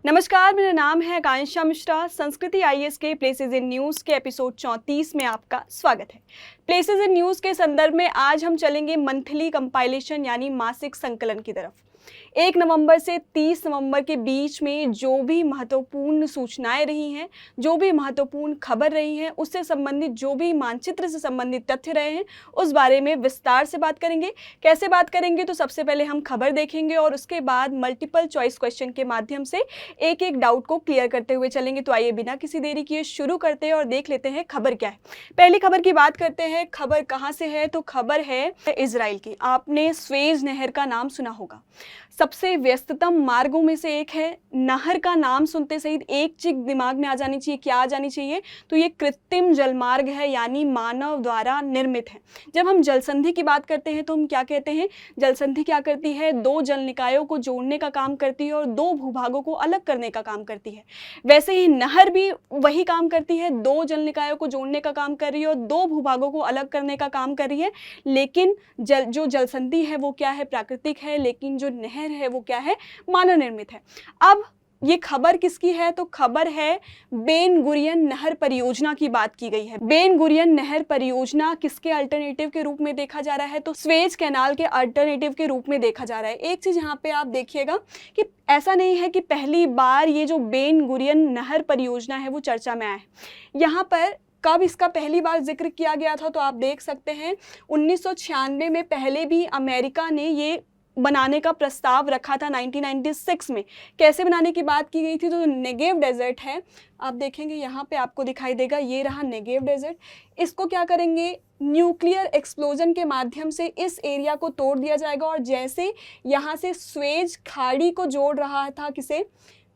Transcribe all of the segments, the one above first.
नमस्कार, मेरा नाम है आकांक्षा मिश्रा। संस्कृति आईएएस के प्लेसेस इन न्यूज़ के एपिसोड 34 में आपका स्वागत है। प्लेसेस इन न्यूज़ के संदर्भ में आज हम चलेंगे मंथली कंपाइलेशन यानी मासिक संकलन की तरफ। 1 नवंबर से 30 नवंबर के बीच में जो भी महत्वपूर्ण सूचनाएं रही हैं, जो भी महत्वपूर्ण खबर रही है, उससे संबंधित जो भी मानचित्र से संबंधित तथ्य रहे हैं, उस बारे में विस्तार से बात करेंगे। कैसे बात करेंगे? तो सबसे पहले हम खबर देखेंगे और उसके बाद मल्टीपल चॉइस क्वेश्चन के माध्यम से एक एक डाउट को क्लियर करते हुए चलेंगे। तो आइए बिना किसी देरी किए शुरू करते हैं और देख लेते हैं खबर क्या है। पहली खबर की बात करते हैं। खबर कहाँ से है? तो खबर है इजराइल की। आपने स्वेज नहर का नाम सुना होगा। सबसे व्यस्ततम मार्गों में से एक है। नहर का नाम सुनते सही एक चीज दिमाग में आ जानी चाहिए। क्या आ जानी चाहिए? तो ये कृत्रिम जलमार्ग है, यानी मानव द्वारा निर्मित है। जब हम जल संधि की बात करते हैं तो हम क्या कहते हैं? जल संधि क्या करती है? 2 जल निकायों को जोड़ने का काम करती है और 2 भूभागों को अलग करने का काम करती है। वैसे ही नहर भी वही काम करती है, 2 जल निकायों को जोड़ने का काम कर रही है और 2 भूभागों को अलग करने का काम कर रही है। लेकिन जो जल संधि है वो क्या है? प्राकृतिक है। लेकिन जो नहर है वो क्या है? मानव निर्मित है। अब ये खबर किसकी है? तो खबर है बेन गुरियन नहर परियोजना की बात की गई है। बेन गुरियन नहर परियोजना किसके अल्टरनेटिव के रूप में देखा जा रहा है? तो स्वेज कैनाल के अल्टरनेटिव के रूप में देखा जा रहा है। एक चीज यहाँ पे आप देखिएगा कि ऐसा नहीं है कि पहली बार ये जो बेन गुरियन नहर परियोजना है वो चर्चा में आया है। यहाँ पर कब इसका पहली बार जिक्र किया गया था? तो आप देख सकते हैं 1996 में पहले भी अमेरिका ने ये बनाने का प्रस्ताव रखा था 1996 में। कैसे बनाने की बात की गई थी? तो नेगेव डेजर्ट है, आप देखेंगे यहाँ पे आपको दिखाई देगा, ये रहा नेगेव डेजर्ट। इसको क्या करेंगे? न्यूक्लियर एक्सप्लोजन के माध्यम से इस एरिया को तोड़ दिया जाएगा। और जैसे यहाँ से स्वेज खाड़ी को जोड़ रहा था किसे?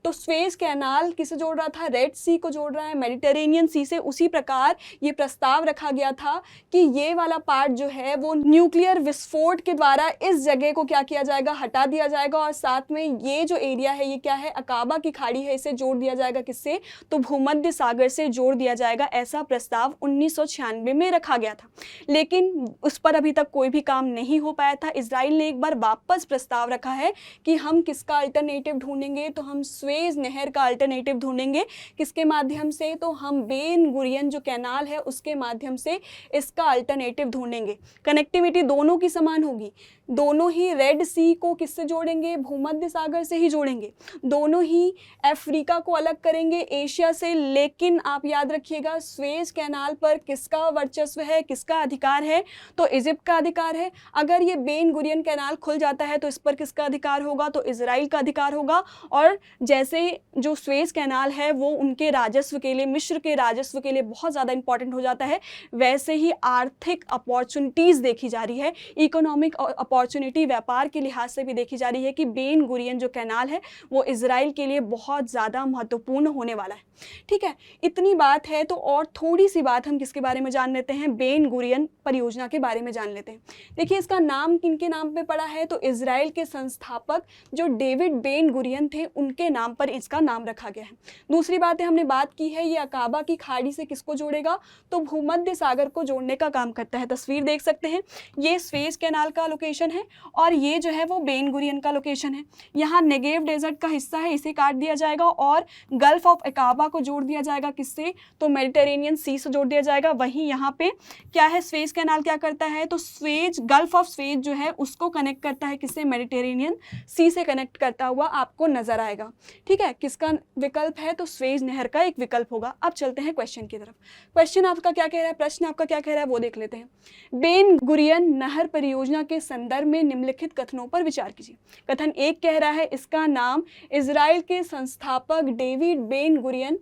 तो स्वेज कैनाल किसे जोड़ रहा था? रेड सी को जोड़ रहा है मेडिटेरेनियन सी से। उसी प्रकार ये प्रस्ताव रखा गया था कि ये वाला पार्ट जो है वो न्यूक्लियर विस्फोट के द्वारा इस जगह को क्या किया जाएगा? हटा दिया जाएगा। और साथ में ये जो एरिया है ये क्या है? अकाबा की खाड़ी है, इसे जोड़ दिया जाएगा किससे? तो भूमध्य सागर से जोड़ दिया जाएगा। ऐसा प्रस्ताव 1996 में रखा गया था, लेकिन उस पर अभी तक कोई भी काम नहीं हो पाया था। इजराइल ने एक बार वापस प्रस्ताव रखा है कि हम किसका अल्टरनेटिव ढूंढेंगे? तो हम स्वेज नहर का अल्टरनेटिव ढूंढेंगे। किसके माध्यम से? तो हम बेन गुरियन जो कैनाल है उसके माध्यम से इसका अल्टरनेटिव ढूंढेंगे। कनेक्टिविटी दोनों की समान होगी। दोनों ही रेड सी को किससे जोड़ेंगे? भूमध्य सागर से ही जोड़ेंगे। दोनों ही अफ्रीका को अलग करेंगे एशिया से। लेकिन आप याद रखिएगा, स्वेज कैनाल पर किसका वर्चस्व है, किसका अधिकार है? तो इजिप्ट का अधिकार है। अगर ये बेन गुरियन कैनाल खुल जाता है तो इस पर किसका अधिकार होगा? तो इजराइल का अधिकार होगा। और जैसे जो स्वेज कैनाल है वो उनके राजस्व के लिए, मिस्र के राजस्व के लिए बहुत ज़्यादा इंपॉर्टेंट हो जाता है, वैसे ही आर्थिक अपॉर्चुनिटीज़ देखी जा रही है। इकोनॉमिक अपॉर्चुनिटी व्यापार के लिहाज से भी देखी जा रही है कि बेन गुरियन जो कैनाल है वो इजराइल के लिए बहुत ज़्यादा महत्वपूर्ण होने वाला है। ठीक है, इतनी बात है तो और थोड़ी सी बात हम किसके बारे में जान लेते हैं? बेन गुरियन परियोजना के बारे में जान लेते हैं। देखिए, इसका नाम किनके नाम पे पड़ा है? तो इजराइल के संस्थापक जो डेविड बेन गुरियन थे उनके नाम पर इसका नाम रखा गया है। दूसरी बात है, हमने बात की है, ये अकाबा की खाड़ी से किसको जोड़ेगा? तो भूमध्य सागर को जोड़ने का काम करता है। तस्वीर देख सकते हैं, ये स्वेज कैनाल का लोकेशन है और ये जो है वो बेन गुरियन का लोकेशन है। यहाँ नेगेव डेजर्ट का हिस्सा है, इसे काट दिया जाएगा और गल्फ ऑफ अकाबा को जोड़ दिया जाएगा किससे? तो मेडिटेरेनियन सी से जोड़ दिया जाएगा। वहीं यहाँ पे क्या है? स्वेज कैनाल क्या करता है? तो स्वेज, गल्फ ऑफ स्वेज जो है उसको कनेक्ट करता है किससे? मेडिटेरेनियन सी से कनेक्ट करता हुआ आपको नजर आएगा। ठीक है, किसका विकल्प है? तो स्वेज नहर का एक विकल्प होगा। अब चलते हैं क्वेश्चन की तरफ। क्वेश्चन आपका क्या कह रहा है, प्रश्न आपका क्या कह रहा है वो देख लेते हैं। बेन गुरियन नहर परियोजना के संदर्भ में निम्नलिखित कथनों पर विचार कीजिए। कथन 1 कह रहा है इसका नाम इजराइल के संस्थापक डेविड बेन गुरियन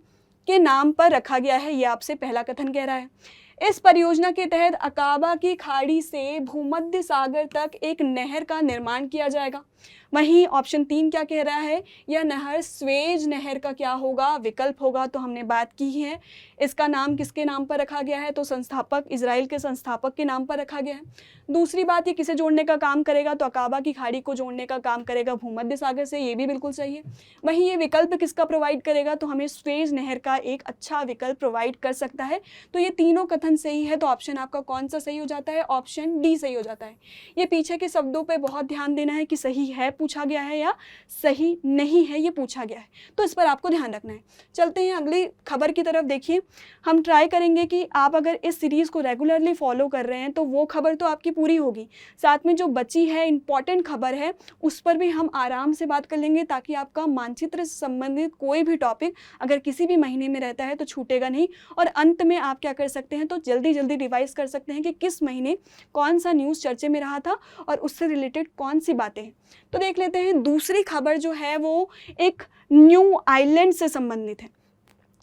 के नाम पर रखा गया है। यह आपसे पहला कथन कह रहा है। इस परियोजना के तहत अकाबा की खाड़ी से भूमध्य सागर तक एक नहर का निर्माण किया जाएगा। वहीं ऑप्शन 3 क्या कह रहा है? यह नहर स्वेज नहर का क्या होगा? विकल्प होगा। तो हमने बात की है, इसका नाम किसके नाम पर रखा गया है? तो संस्थापक, इजराइल के संस्थापक के नाम पर रखा गया है। दूसरी बात, ये किसे जोड़ने का काम करेगा? तो अकाबा की खाड़ी को जोड़ने का काम करेगा भूमध्य सागर से, ये भी बिल्कुल सही है। वहीं ये विकल्प किसका प्रोवाइड करेगा? तो हमें स्वेज नहर का एक अच्छा विकल्प प्रोवाइड कर सकता है। तो ये तीनों कथन कथन सही है तो ऑप्शन आपका कौन सा सही हो जाता है? ऑप्शन डी सही हो जाता है। ये पीछे के शब्दों पे बहुत ध्यान देना है कि सही है पूछा गया है या सही नहीं है ये पूछा गया है, तो इस पर आपको ध्यान रखना है। चलते हैं अगली खबर की तरफ। देखिए, हम ट्राई करेंगे कि आप अगर इस सीरीज़ को रेगुलरली फॉलो कर रहे हैं तो वो खबर तो आपकी पूरी होगी, साथ में जो बची है इंपॉर्टेंट खबर है उस पर भी हम आराम से बात कर लेंगे, ताकि आपका मानचित्र से संबंधित कोई भी टॉपिक अगर किसी भी महीने में रहता है तो छूटेगा नहीं। और अंत में आप क्या कर सकते हैं, तो जल्दी जल्दी रिवाइज कर सकते हैं कि किस महीने कौन सा न्यूज़ चर्चे में रहा था और उससे रिलेटेड कौन सी बातें हैं। तो देख लेते हैं, दूसरी खबर जो है वो एक न्यू आइलैंड से संबंधित है।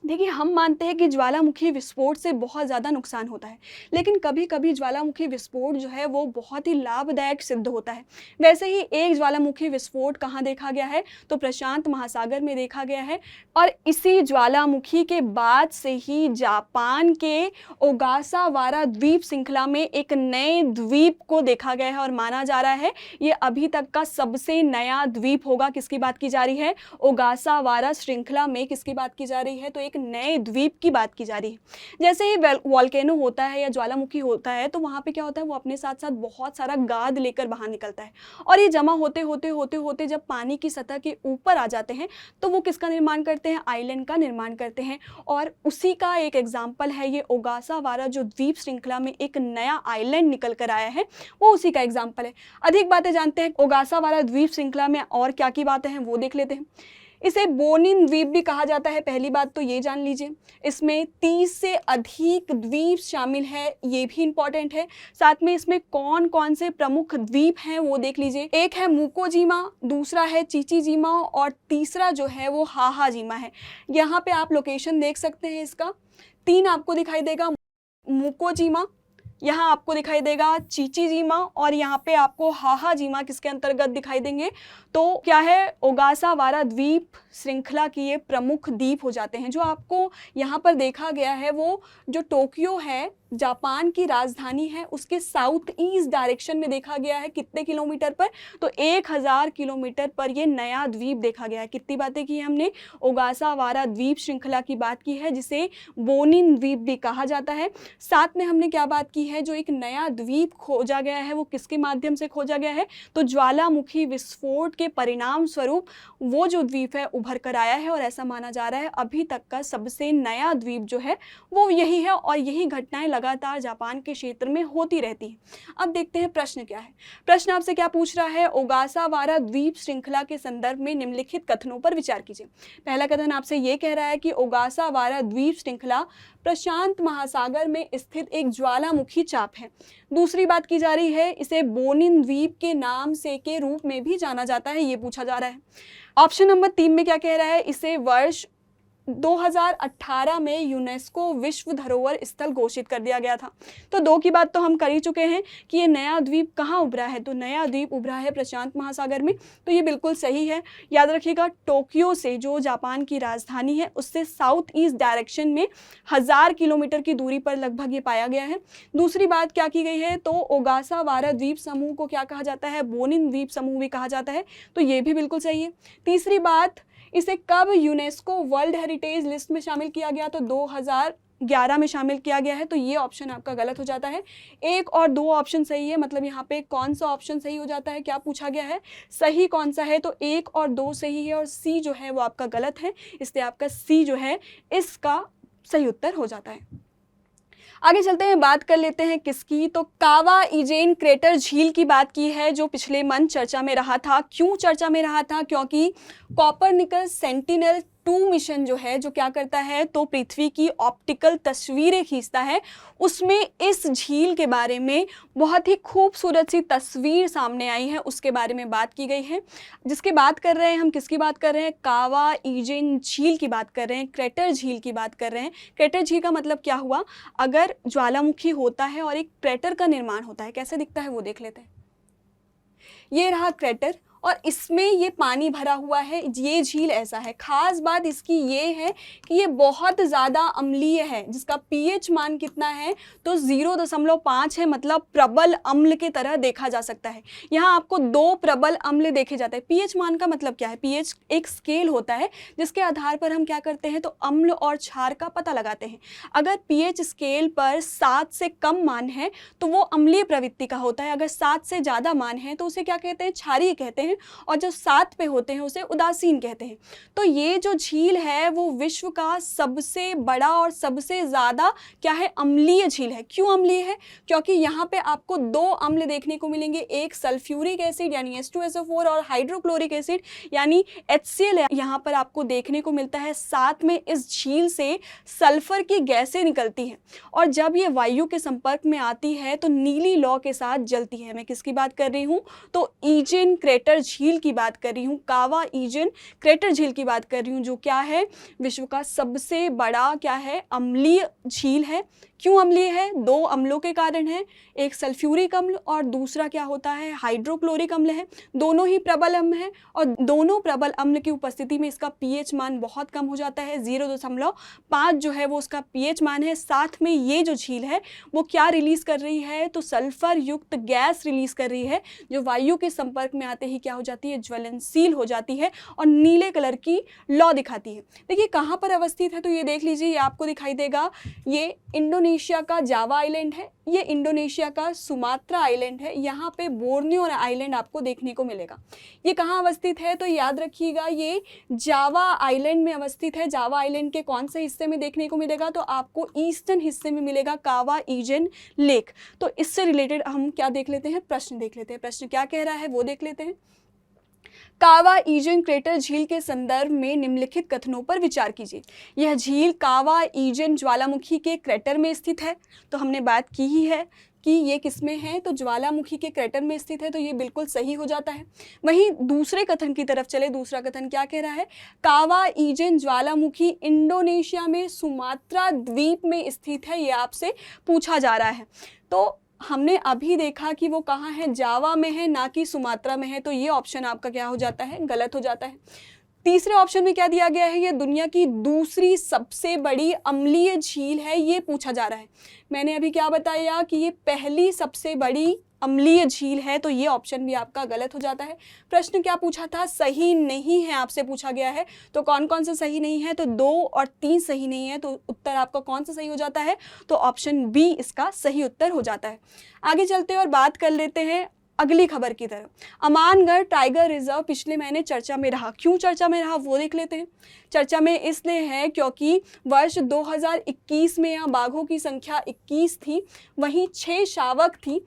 देखिए, हम मानते हैं कि ज्वालामुखी विस्फोट से बहुत ज़्यादा नुकसान होता है, लेकिन कभी कभी ज्वालामुखी विस्फोट जो है वो बहुत ही लाभदायक सिद्ध होता है। वैसे ही एक ज्वालामुखी विस्फोट कहाँ देखा गया है, तो प्रशांत महासागर में देखा गया है। और इसी ज्वालामुखी के बाद से ही जापान के ओगासावारा द्वीप श्रृंखला में एक नए द्वीप को देखा गया है और माना जा रहा है ये अभी तक का सबसे नया द्वीप होगा। किसकी बात की जा रही है? ओगासावारा श्रृंखला में किसकी बात की जा रही है? तो एक नए द्वीप की बात की जा रही है। जैसे ही वॉल्केनो होता है या ज्वालामुखी होता है तो वहाँ पे क्या होता है, वो अपने साथ साथ बहुत सारा गाद लेकर बाहर निकलता है, और ये जमा होते होते होते होते जब पानी की सतह के ऊपर आ जाते हैं तो वो किसका निर्माण करते हैं? आइलैंड का निर्माण करते हैं। और उसी का एक एग्जाम्पल है ये ओगासावारा, जो द्वीप श्रृंखला में एक नया आइलैंड निकल कर आया है, वो उसी का एग्जाम्पल है। अधिक बातें जानते हैं ओगासावारा द्वीप श्रृंखला में और क्या की बातें हैं वो देख लेते हैं। इसे बोनिन द्वीप भी कहा जाता है, पहली बात तो ये जान लीजिए। इसमें 30 से अधिक द्वीप शामिल है, ये भी इंपॉर्टेंट है। साथ में इसमें कौन कौन से प्रमुख द्वीप हैं वो देख लीजिए। एक है मुकोजीमा, दूसरा है चिचिजीमा और तीसरा जो है वो हाहाजीमा है। यहाँ पे आप लोकेशन देख सकते हैं इसका। 3 आपको दिखाई देगा मुकोजीमा, यहाँ आपको दिखाई देगा चिचिजीमा और यहाँ पे आपको हाहाजीमा किसके अंतर्गत दिखाई देंगे, तो क्या है? ओगासावारा द्वीप श्रृंखला की ये प्रमुख द्वीप हो जाते हैं। जो आपको यहाँ पर देखा गया है वो जो टोक्यो है, जापान की राजधानी है, उसके साउथ ईस्ट डायरेक्शन में देखा गया है। कितने किलोमीटर पर? तो 1000 किलोमीटर पर ये नया द्वीप देखा गया है। कितनी बातें की हमने? ओगासावारा द्वीप श्रृंखला की बात की है जिसे बोनिन द्वीप भी कहा जाता है। साथ में हमने क्या बात की है, जो एक नया द्वीप खोजा गया है वो किसके माध्यम से खोजा गया है? तो ज्वालामुखी विस्फोट के परिणाम स्वरूप वो जो द्वीप है उभर कर आया है, और ऐसा माना जा रहा है अभी तक का सबसे नया द्वीप जो है वो यही है। और यही घटनाएं लगातार जापान के क्षेत्र में होती रहती है। अब देखते हैं प्रश्न क्या है। प्रश्न आपसे क्या पूछ रहा है? ओगासावारा द्वीप श्रृंखला के संदर्भ में निम्नलिखित कथनों पर विचार कीजिए। पहला कथन आपसे ये कह रहा है कि ओगासावारा द्वीप श्रृंखला प्रशांत महासागर में स्थित एक ज्वालामुखी चाप है। दूसरी बात की जा रही है इसे बोनिन द्वीप के नाम से के रूप में भी जाना जाता है, ये पूछा जा रहा है। ऑप्शन नंबर 3 में क्या कह रहा है? इसे वर्ष 2018 में यूनेस्को विश्व धरोहर स्थल घोषित कर दिया गया था। तो 2 की बात तो हम कर ही चुके हैं कि ये नया द्वीप कहाँ उभरा है, तो नया द्वीप उभरा है प्रशांत महासागर में, तो ये बिल्कुल सही है। याद रखिएगा, टोक्यो से, जो जापान की राजधानी है, उससे साउथ ईस्ट डायरेक्शन में 1000 किलोमीटर की दूरी पर लगभग ये पाया गया है। दूसरी बात क्या की गई है, तो ओगासावारा द्वीप समूह को क्या कहा जाता है? बोनिन द्वीप समूह भी कहा जाता है, तो ये भी बिल्कुल सही है। तीसरी बात, इसे कब यूनेस्को वर्ल्ड हेरिटेज लिस्ट में शामिल किया गया? तो 2011 में शामिल किया गया है, तो ये ऑप्शन आपका गलत हो जाता है। 1 और 2 ऑप्शन सही है, मतलब यहाँ पे कौन सा ऑप्शन सही हो जाता है? क्या पूछा गया है, सही कौन सा है? तो 1 और 2 सही है और सी जो है वो आपका गलत है, इसलिए आपका सी जो है इसका सही उत्तर हो जाता है। आगे चलते हैं, बात कर लेते हैं किसकी, तो कावा इजेन क्रेटर झील की बात की है, जो पिछले मंथ चर्चा में रहा था। क्यों चर्चा में रहा था? क्योंकि कॉपरनिकस सेंटिनल 2 मिशन जो है, जो क्या करता है, तो पृथ्वी की ऑप्टिकल तस्वीरें खींचता है। उसमें इस झील के बारे में बहुत ही खूबसूरत सी तस्वीर सामने आई है, उसके बारे में बात की गई है। जिसकी बात कर रहे हैं हम, किसकी बात कर रहे हैं? कावा इजेन झील की बात कर रहे हैं, क्रेटर झील की बात कर रहे हैं। क्रेटर झील का मतलब क्या हुआ? अगर ज्वालामुखी होता है और एक क्रेटर का निर्माण होता है, कैसे दिखता है वो देख लेते हैं। ये रहा क्रेटर, और इसमें ये पानी भरा हुआ है, ये झील ऐसा है। खास बात इसकी ये है कि ये बहुत ज़्यादा अम्लीय है, जिसका पीएच मान कितना है तो 0.5 है, मतलब प्रबल अम्ल की तरह देखा जा सकता है। यहाँ आपको 2 प्रबल अम्ल देखे जाते हैं। पीएच मान का मतलब क्या है? पीएच एक स्केल होता है जिसके आधार पर हम क्या करते हैं तो अम्ल और क्षार का पता लगाते हैं। अगर पीएच स्केल पर 7 से कम मान है तो वो अम्लीय प्रवृत्ति का होता है, अगर 7 से ज़्यादा मान है तो उसे क्या कहते हैं? क्षारीय कहते हैं, और जो 7 पे होते हैं उसे उदासीन कहते हैं। तो ये जो झील है वो विश्व का सबसे बड़ा और सबसे ज़्यादा क्या है? अम्लीय झील है। क्यों अम्लीय है? क्योंकि यहाँ पे आपको 2 अम्ल देखने को मिलेंगे, एक सल्फ्यूरिक एसिड यानी H2SO4 और हाइड्रोक्लोरिक एसिड यानी HCl यहाँ पर आपको देखने को मिलता है। साथ में इस झील से सल्फर की गैसें निकलती हैं, और जब ये वायु के संपर्क में आती है तो नीली लौ के साथ जलती है। मैं किसकी बात कर रही हूँ तो ईजेन क्रेटर झील की बात कर रही हूँ, कावा ईजेन क्रेटर झील की बात कर रही हूँ, जो क्या है? विश्व का सबसे बड़ा क्या है? अम्लीय झील है। क्यों अम्लीय है? 2 अम्लों के कारण है, एक सल्फ्यूरिक अम्ल और दूसरा क्या होता है? हाइड्रोक्लोरिक अम्ल है। दोनों ही प्रबल अम्ल हैं, और दोनों प्रबल अम्ल की उपस्थिति में इसका पीएच मान बहुत कम हो जाता है, 0.5 जो है वो उसका पीएच मान है। साथ में ये जो झील है वो क्या रिलीज कर रही है तो सल्फर युक्त गैस रिलीज कर रही है, जो वायु के संपर्क में आते ही क्या हो जाती है? ज्वलनशील हो जाती है और नीले कलर की लौ दिखाती है। देखिए कहाँ पर अवस्थित है तो ये देख लीजिए, ये आपको दिखाई देगा, ये इंडोनेशिया का जावा आइलैंड है, ये इंडोनेशिया का सुमात्रा आइलैंड है, यहाँ पे बोर्नियो आइलैंड आपको देखने को मिलेगा। ये कहाँ अवस्थित है तो याद रखिएगा, ये जावा आइलैंड में अवस्थित है। जावा आइलैंड के कौन से हिस्से में देखने को मिलेगा तो आपको ईस्टर्न हिस्से में मिलेगा, कावा ईजेन लेक। तो इससे रिलेटेड हम क्या देख लेते हैं? प्रश्न देख लेते हैं। प्रश्न क्या कह रहा है वो देख लेते हैं। कावा ईजेन क्रेटर झील के संदर्भ में निम्नलिखित कथनों पर विचार कीजिए। यह झील कावा ईजेन ज्वालामुखी के क्रेटर में स्थित है, तो हमने बात की ही है कि ये किसमें है तो ज्वालामुखी के क्रेटर में स्थित है, तो ये बिल्कुल सही हो जाता है। वहीं दूसरे कथन की तरफ चले, दूसरा कथन क्या कह रहा है? कावा ईजेन ज्वालामुखी इंडोनेशिया में सुमात्रा द्वीप में स्थित है, ये आपसे पूछा जा रहा है। तो हमने अभी देखा कि वो कहाँ है? जावा में है, ना कि सुमात्रा में है, तो ये ऑप्शन आपका क्या हो जाता है? गलत हो जाता है। तीसरे ऑप्शन में क्या दिया गया है? ये दुनिया की दूसरी सबसे बड़ी अम्लीय झील है, ये पूछा जा रहा है। मैंने अभी क्या बताया कि ये पहली सबसे बड़ी अम्लीय झील है, तो ये ऑप्शन भी आपका गलत हो जाता है। प्रश्न क्या पूछा था? सही नहीं है आपसे पूछा गया है, तो कौन कौन सा सही नहीं है तो 2 और 3 सही नहीं है, तो उत्तर आपका कौन सा सही हो जाता है तो ऑप्शन बी इसका सही उत्तर हो जाता है। आगे चलते हैं और बात कर लेते हैं अगली खबर की तरफ। अमानगढ़ टाइगर रिजर्व पिछले महीने चर्चा में रहा। क्यों चर्चा में रहा वो देख लेते हैं। चर्चा में इसलिए है क्योंकि वर्ष 2021 में यहाँ बाघों की संख्या 21 थी, वहीं 6 शावक थी।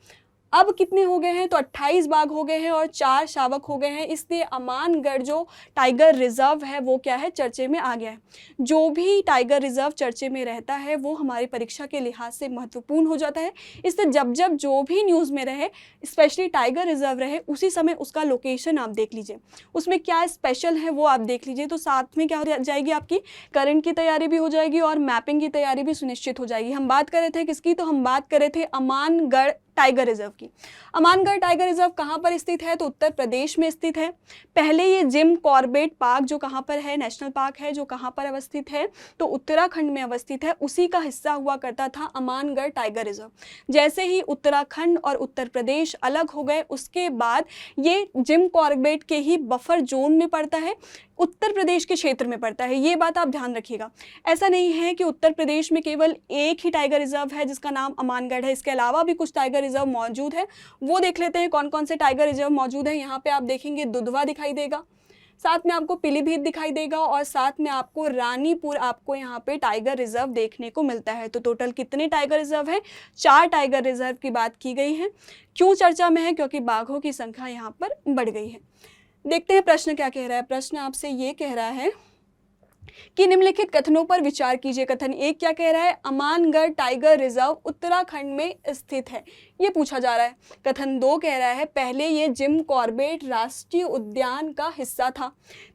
अब कितने हो गए हैं तो 28 बाघ हो गए हैं और 4 शावक हो गए हैं, इसलिए अमानगढ़ जो टाइगर रिजर्व है वो क्या है? चर्चे में आ गया है। जो भी टाइगर रिजर्व चर्चे में रहता है वो हमारी परीक्षा के लिहाज से महत्वपूर्ण हो जाता है, इसलिए जब जब जो भी न्यूज़ में रहे, स्पेशली टाइगर रिजर्व रहे, उसी समय उसका लोकेशन आप देख लीजिए, उसमें क्या स्पेशल है वो आप देख लीजिए। तो साथ में क्या हो जाएगी? आपकी करंट की तैयारी भी हो जाएगी और मैपिंग की तैयारी भी सुनिश्चित हो जाएगी। हम बात कर रहे थे किसकी? तो हम बात कर रहे थे अमानगढ़ टाइगर रिजर्व की। अमानगढ़ टाइगर रिजर्व कहाँ पर स्थित है तो उत्तर प्रदेश में स्थित है। पहले ये जिम कॉर्बेट पार्क जो कहाँ पर है, नेशनल पार्क है, जो कहाँ पर अवस्थित है तो उत्तराखंड में अवस्थित है, उसी का हिस्सा हुआ करता था अमानगढ़ टाइगर रिजर्व। जैसे ही उत्तराखंड और उत्तर प्रदेश अलग हो गए उसके बाद ये जिम कॉर्बेट के ही बफर जोन में पड़ता है, उत्तर प्रदेश के क्षेत्र में पड़ता है। ये बात आप ध्यान रखिएगा। ऐसा नहीं है कि उत्तर प्रदेश में केवल एक ही टाइगर रिजर्व है जिसका नाम अमानगढ़ है, इसके अलावा भी कुछ टाइगर रिजर्व मौजूद है। वो देख लेते हैं कौन कौन से टाइगर रिजर्व मौजूद है। यहाँ पे आप देखेंगे दुधवा दिखाई देगा, साथ में आपको पीलीभीत दिखाई देगा और साथ में आपको रानीपुर आपको यहाँ पे टाइगर रिजर्व देखने को मिलता है। तो टोटल कितने टाइगर रिजर्व है? 4 टाइगर रिजर्व की बात की गई है। क्यों चर्चा में है? क्योंकि बाघों की संख्या यहाँ पर बढ़ गई है। देखते हैं प्रश्न क्या कह रहा है। प्रश्न आपसे ये कह रहा है कि निम्नलिखित कथनों पर विचार कीजिए। कथन 1 क्या कह रहा है? अमानगढ़ टाइगर रिजर्व उत्तराखंड में स्थित है, ये पूछा जा रहा है। कथन 2 कह रहा है पहले ये जिम कॉर्बेट राष्ट्रीय उद्यान का हिस्सा था।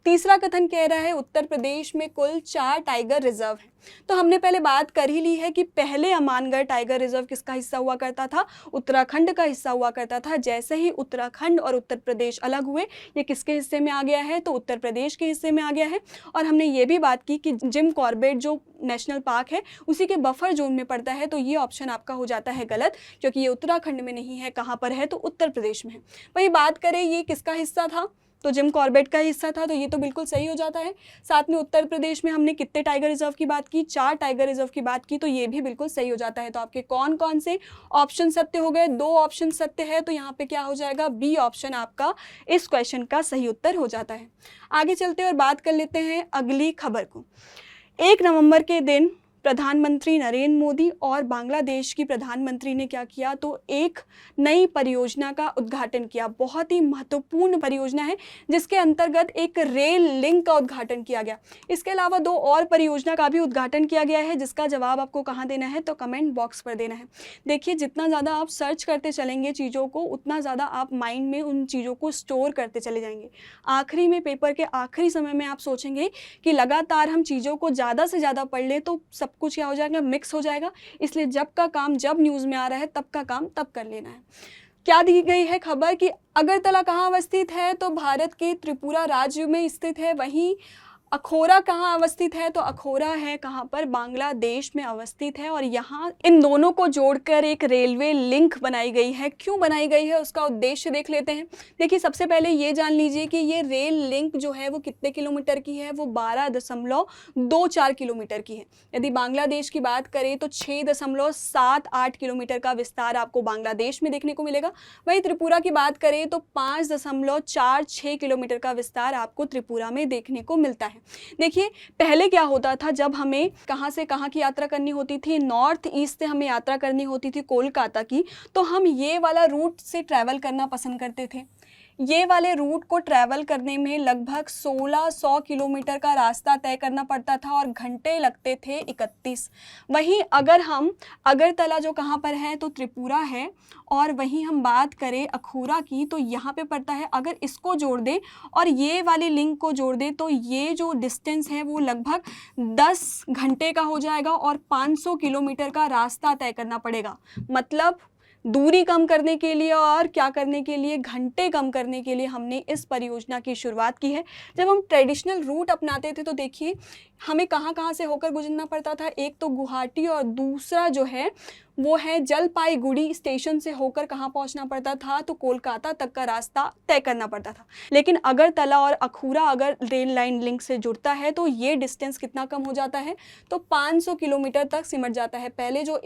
तीसरा कथन कह रहा है उत्तर प्रदेश में कुल 4 टाइगर रिजर्व है। तो हमने पहले बात कर ही ली है कि पहले अमानगढ़ टाइगर रिजर्व किसका हिस्सा हुआ करता था, उत्तराखंड का हिस्सा हुआ करता था। जैसे ही उत्तराखंड और उत्तर प्रदेश अलग हुए, ये किसके हिस्से में आ गया है, तो उत्तर प्रदेश के हिस्से में आ गया है। और हमने ये भी बात की कि जिम कॉर्बेट जो नेशनल पार्क है उसी के बफर जोन में पड़ता है, तो ये ऑप्शन आपका हो जाता है गलत, क्योंकि ये उत्तराखंड में नहीं है। कहाँ पर है, तो उत्तर प्रदेश में है। वही बात करें ये किसका हिस्सा था, तो जिम कॉर्बेट का हिस्सा था, तो ये तो बिल्कुल सही हो जाता है। साथ में उत्तर प्रदेश में हमने कितने टाइगर रिजर्व की बात की, 4 टाइगर रिजर्व की बात की, तो ये भी बिल्कुल सही हो जाता है। तो आपके कौन कौन से ऑप्शन सत्य हो गए, 2 ऑप्शन सत्य है, तो यहाँ पे क्या हो जाएगा, बी ऑप्शन आपका इस क्वेश्चन का सही उत्तर हो जाता है। आगे चलते और बात कर लेते हैं अगली खबर को। 1 नवंबर के दिन प्रधानमंत्री नरेंद्र मोदी और बांग्लादेश की प्रधानमंत्री ने क्या किया, तो एक नई परियोजना का उद्घाटन किया। बहुत ही महत्वपूर्ण परियोजना है जिसके अंतर्गत एक रेल लिंक का उद्घाटन किया गया। इसके अलावा 2 और परियोजना का भी उद्घाटन किया गया है, जिसका जवाब आपको कहाँ देना है, तो कमेंट बॉक्स पर देना है। देखिए, जितना ज़्यादा आप सर्च करते चलेंगे चीज़ों को, उतना ज़्यादा आप माइंड में उन चीज़ों को स्टोर करते चले जाएंगे। आखिरी में, पेपर के आखिरी समय में आप सोचेंगे कि लगातार हम चीज़ों को ज़्यादा से ज़्यादा पढ़ लें तो सब कुछ क्या हो जाएगा, मिक्स हो जाएगा। इसलिए जब का काम जब न्यूज़ में आ रहा है तब का काम तब कर लेना है। क्या दी गई है खबर कि अगरतला कहाँ अवस्थित है, तो भारत के त्रिपुरा राज्य में स्थित है। वहीं अखोरा कहाँ अवस्थित है, तो अखोरा है कहाँ पर, बांग्लादेश में अवस्थित है। और यहाँ इन दोनों को जोड़कर एक रेलवे लिंक बनाई गई है। क्यों बनाई गई है, उसका उद्देश्य देख लेते हैं। देखिए, सबसे पहले ये जान लीजिए कि ये रेल लिंक जो है वो कितने किलोमीटर की है, वो 12.24 किलोमीटर की है। यदि बांग्लादेश की बात करें तो 6.78 किलोमीटर का विस्तार आपको बांग्लादेश में देखने को मिलेगा। वहीं त्रिपुरा की बात करें तो 5.46 किलोमीटर का विस्तार आपको त्रिपुरा में देखने को मिलता है। देखिए, पहले क्या होता था, जब हमें कहां से कहां की यात्रा करनी होती थी, नॉर्थ ईस्ट से हमें यात्रा करनी होती थी कोलकाता की, तो हम ये वाला रूट से ट्रैवल करना पसंद करते थे। ये वाले रूट को ट्रैवल करने में लगभग 1600 किलोमीटर का रास्ता तय करना पड़ता था और घंटे लगते थे 31। वहीं अगर हम अगरतला जो कहाँ पर है, तो त्रिपुरा है, और वहीं हम बात करें अखोरा की, तो यहाँ पे पड़ता है। अगर इसको जोड़ दे और ये वाली लिंक को जोड़ दे तो ये जो डिस्टेंस है वो लगभग 10 घंटे का हो जाएगा और 500 किलोमीटर का रास्ता तय करना पड़ेगा। मतलब दूरी कम करने के लिए और क्या करने के लिए, घंटे कम करने के लिए हमने इस परियोजना की शुरुआत की है। जब हम ट्रेडिशनल रूट अपनाते थे तो देखिए हमें कहाँ कहाँ से होकर गुजरना पड़ता था। एक तो गुवाहाटी और दूसरा जो है वो है जलपाईगुड़ी स्टेशन से होकर कहाँ पहुँचना पड़ता था, तो कोलकाता तक का रास्ता तय करना पड़ता था। लेकिन अगरतला और अखूरा अगर रेल लाइन लिंक से जुड़ता है तो ये डिस्टेंस कितना कम हो जाता है, तो 500 किलोमीटर तक सिमट जाता है। पहले जो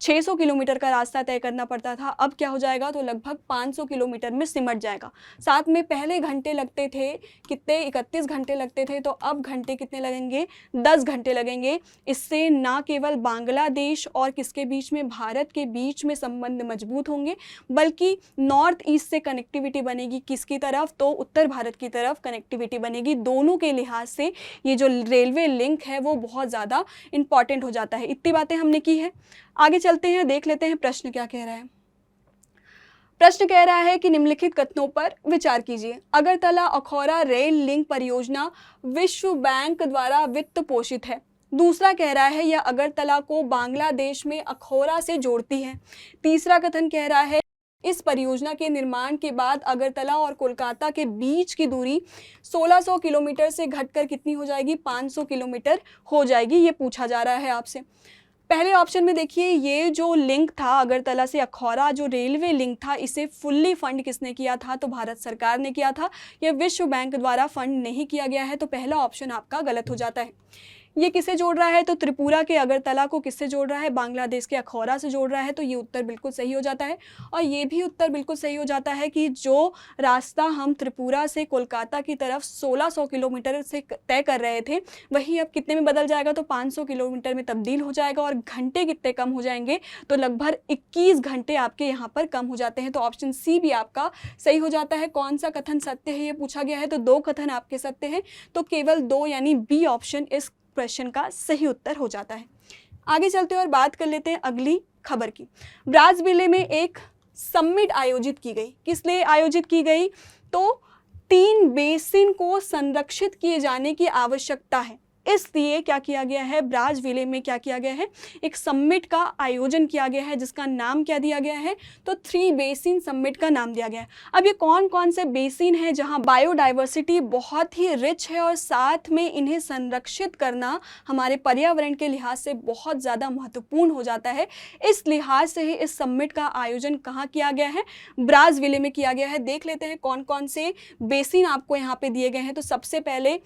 1600 किलोमीटर का रास्ता तय करना पड़ता था, अब क्या हो जाएगा, तो लगभग 500 किलोमीटर में सिमट जाएगा। साथ में पहले घंटे लगते थे कितने, 31 घंटे लगते थे, तो अब घंटे कितने लगेंगे, 10 घंटे लगेंगे। इससे ना केवल बांग्लादेश और किसके बीच में, भारत के बीच में संबंध मजबूत होंगे, बल्कि नॉर्थ ईस्ट से कनेक्टिविटी बनेगी किसकी तरफ, तो उत्तर भारत की तरफ कनेक्टिविटी बनेगी। दोनों के लिहाज से ये जो रेलवे लिंक है वो बहुत ज़्यादा इंपॉर्टेंट हो जाता है। इतनी बातें हमने की है, आगे चलते हैं, देख लेते हैं प्रश्न क्या कह रहा है। प्रश्न कह रहा है कि निम्नलिखित कथनों पर विचार कीजिए। अगरतला अखौरा रेल लिंक परियोजना विश्व बैंक द्वारा वित्त पोषित है। दूसरा कह रहा है यह अगरतला को बांग्लादेश में अखौरा से जोड़ती है। तीसरा कथन कह रहा है इस परियोजना के निर्माण के बाद अगरतला और कोलकाता के बीच की दूरी 1600 किलोमीटर से घटकर कितनी हो जाएगी, 500 किलोमीटर हो जाएगी। ये पूछा जा रहा है आपसे। पहले ऑप्शन में देखिए, ये जो लिंक था अगरतला से अखौरा, जो रेलवे लिंक था, इसे फुल्ली फंड किसने किया था, तो भारत सरकार ने किया था। यह विश्व बैंक द्वारा फंड नहीं किया गया है, तो पहला ऑप्शन आपका गलत हो जाता है। ये किसे जोड़ रहा है, तो त्रिपुरा के अगरतला को किससे जोड़ रहा है, बांग्लादेश के अखौरा से जोड़ रहा है, तो ये उत्तर बिल्कुल सही हो जाता है। और ये भी उत्तर बिल्कुल सही हो जाता है कि जो रास्ता हम त्रिपुरा से कोलकाता की तरफ 1600 किलोमीटर से तय कर रहे थे, वही अब कितने में बदल जाएगा, तो 500 किलोमीटर में तब्दील हो जाएगा। और घंटे कितने कम हो जाएंगे, तो लगभग 21 घंटे आपके यहाँ पर कम हो जाते हैं। तो ऑप्शन सी भी आपका सही हो जाता है। कौन सा कथन सत्य है ये पूछा गया है, तो 2 कथन आपके सत्य हैं, तो केवल 2 यानी बी ऑप्शन इस प्रश्न का सही उत्तर हो जाता है। आगे चलते हैं और बात कर लेते हैं अगली खबर की। ब्राज़ील में एक समिट आयोजित की गई। किस लिए आयोजित की गई, तो 3 बेसिन को संरक्षित किए जाने की आवश्यकता है। इसलिए क्या किया गया है, ब्राज़विले में क्या किया गया है, एक समिट का आयोजन किया गया है जिसका नाम क्या दिया गया है, तो 3 बेसिन समिट का नाम दिया गया है। अब ये कौन कौन से बेसिन हैं जहाँ बायोडाइवर्सिटी बहुत ही रिच है और साथ में इन्हें संरक्षित करना हमारे पर्यावरण के लिहाज से बहुत ज़्यादा महत्वपूर्ण हो जाता है। इस लिहाज से ही इस समिट का आयोजन कहाँ किया गया है, ब्राज़विले में किया गया है। देख लेते हैं कौन कौन से बेसिन आपको यहाँ पे दिए गए हैं। तो सबसे पहले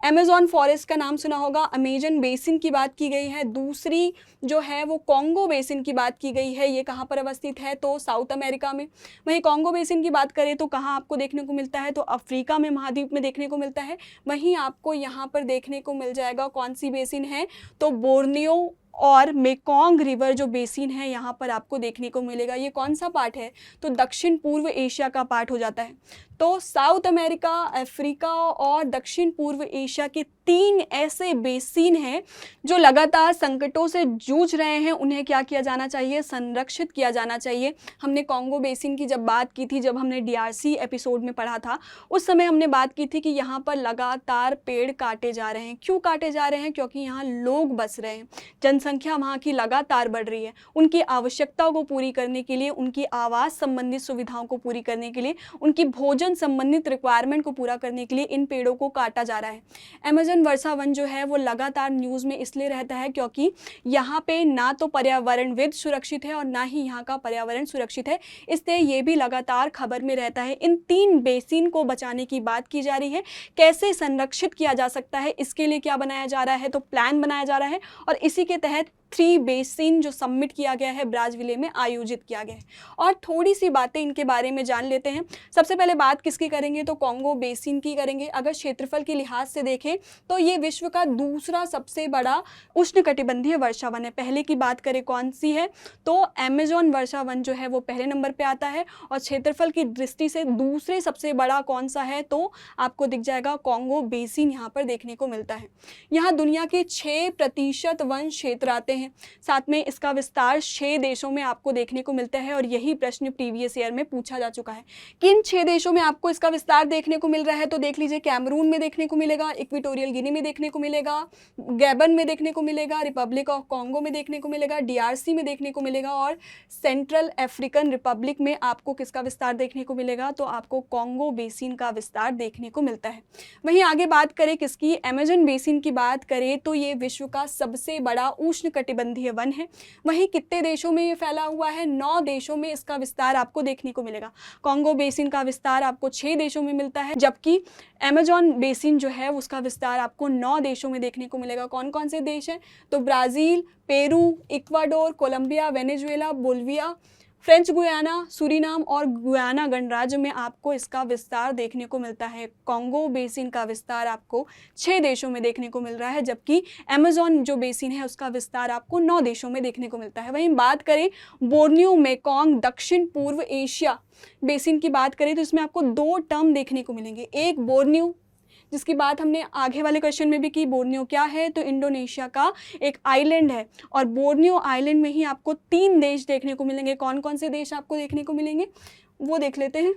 अमेज़न फॉरेस्ट का नाम सुना होगा, अमेजन बेसिन की बात की गई है। दूसरी जो है वो कॉन्गो बेसिन की बात की गई है। ये कहाँ पर अवस्थित है, तो साउथ अमेरिका में। वहीं कॉन्गो बेसिन की बात करें तो कहाँ आपको देखने को मिलता है, तो अफ्रीका में महाद्वीप में देखने को मिलता है। वहीं आपको यहाँ पर देखने को मिल जाएगा कौन सी बेसिन है, तो बोर्नियो और मेकोंग रिवर जो बेसिन है यहाँ पर आपको देखने को मिलेगा। ये कौन सा पार्ट है, तो दक्षिण पूर्व एशिया का पार्ट हो जाता है। तो साउथ अमेरिका, अफ्रीका और दक्षिण पूर्व एशिया के 3 ऐसे बेसिन हैं जो लगातार संकटों से जूझ रहे हैं। उन्हें क्या किया जाना चाहिए, संरक्षित किया जाना चाहिए। हमने कॉन्गो बेसिन की जब बात की थी, जब हमने DRC एपिसोड में पढ़ा था, उस समय हमने बात की थी कि यहाँ पर लगातार पेड़ काटे जा रहे हैं। क्यों काटे जा रहे हैं, क्योंकि यहाँ लोग बस रहे हैं, जनसंख्या वहाँ की लगातार बढ़ रही है। उनकी आवश्यकताओं को पूरी करने के लिए, उनकी आवास संबंधित सुविधाओं को पूरी करने के लिए, उनकी भोजन संबंधित रिक्वायरमेंट को पूरा करने के लिए इन पेड़ों को काटा जा रहा है। अमेज़न वर्षा वन जो है वो लगातार न्यूज़ में इसलिए रहता है क्योंकि यहाँ पे ना तो पर्यावरणविद सुरक्षित है और ना ही यहाँ का पर्यावरण सुरक्षित है, इसलिए ये भी लगातार खबर में रहता है। इन 3 बेसिन को बचाने की बात की जा रही है। कैसे संरक्षित किया जा सकता है, इसके लिए क्या बनाया जा रहा है, तो प्लान बनाया जा रहा है और इसी के तहत 3 बेसिन जो सबमिट किया गया है ब्राज़विले में आयोजित किया गया है। और थोड़ी सी बातें इनके बारे में जान लेते हैं। सबसे पहले बात किसकी करेंगे, तो कॉन्गो बेसिन की करेंगे। अगर क्षेत्रफल के लिहाज से देखें तो ये विश्व का दूसरा सबसे बड़ा उष्णकटिबंधीय वर्षा वन है। पहले की बात करें कौन सी है, तो अमेज़न वर्षा वन जो है वो पहले नंबर पे आता है। और क्षेत्रफल की दृष्टि से दूसरे सबसे बड़ा कौन सा है, तो आपको दिख जाएगा कॉन्गो बेसिन यहाँ पर देखने को मिलता है। यहाँ दुनिया के 6% वन क्षेत्र आते हैं। साथ में इसका विस्तार 6 देशों में आपको देखने को मिलता है। और यही प्रश्न प्रीवियस ईयर में पूछा जा चुका है, किन 6 देशों में आपको इसका विस्तार देखने को मिल रहा है। तो देख लीजिए, कैमरून में देखने को मिलेगा, इक्वेटोरियल गिनी में देखने को मिलेगा, गैबन में देखने को मिलेगा, रिपब्लिक ऑफ कॉन्गो में देखने को मिलेगा, DRC में देखने को मिलेगा और सेंट्रल अफ्रीकन रिपब्लिक में आपको किसका विस्तार देखने को मिलेगा, तो आपको कॉन्गो बेसिन का विस्तार देखने को मिलता है। वहीं आगे बात करें किसकी, अमेज़न बेसिन की बात करें तो ये विश्व का सबसे बड़ा उष्णकटिबंधीय वन है। वहीं कितने देशों में ये फैला हुआ है, 9 देशों में इसका विस्तार आपको देखने को मिलेगा। कॉन्गो बेसिन का विस्तार आपको 6 देशों में मिलता है, जबकि अमेज़न बेसिन जो है उसका विस्तार आपको 9 देशों में देखने को मिलेगा। कौन कौन से देश हैं, तो Brazil, Peru, Ecuador, Colombia, Venezuela, Bolivia, French Guiana, Suriname और गुयाना गणराज्य में आपको इसका विस्तार देखने को मिलता है। कॉन्गो बेसिन का विस्तार आपको 6 देशों में देखने को मिल रहा है, जबकि अमेज़न जो बेसिन है उसका विस्तार आपको 9 देशों में देखने को मिलता है। वहीं बात करें बोर्नियो मेकोंग दक्षिण पूर्व एशिया बेसिन की बात करें तो इसमें आपको 2 टर्म देखने को मिलेंगे। एक बोर्नियो, जिसकी बात हमने आगे वाले क्वेश्चन में भी की, बोर्नियो क्या है, तो इंडोनेशिया का एक आइलैंड है। और बोर्नियो आइलैंड में ही आपको 3 देश देखने को मिलेंगे। कौन कौन से देश आपको देखने को मिलेंगे वो देख लेते हैं।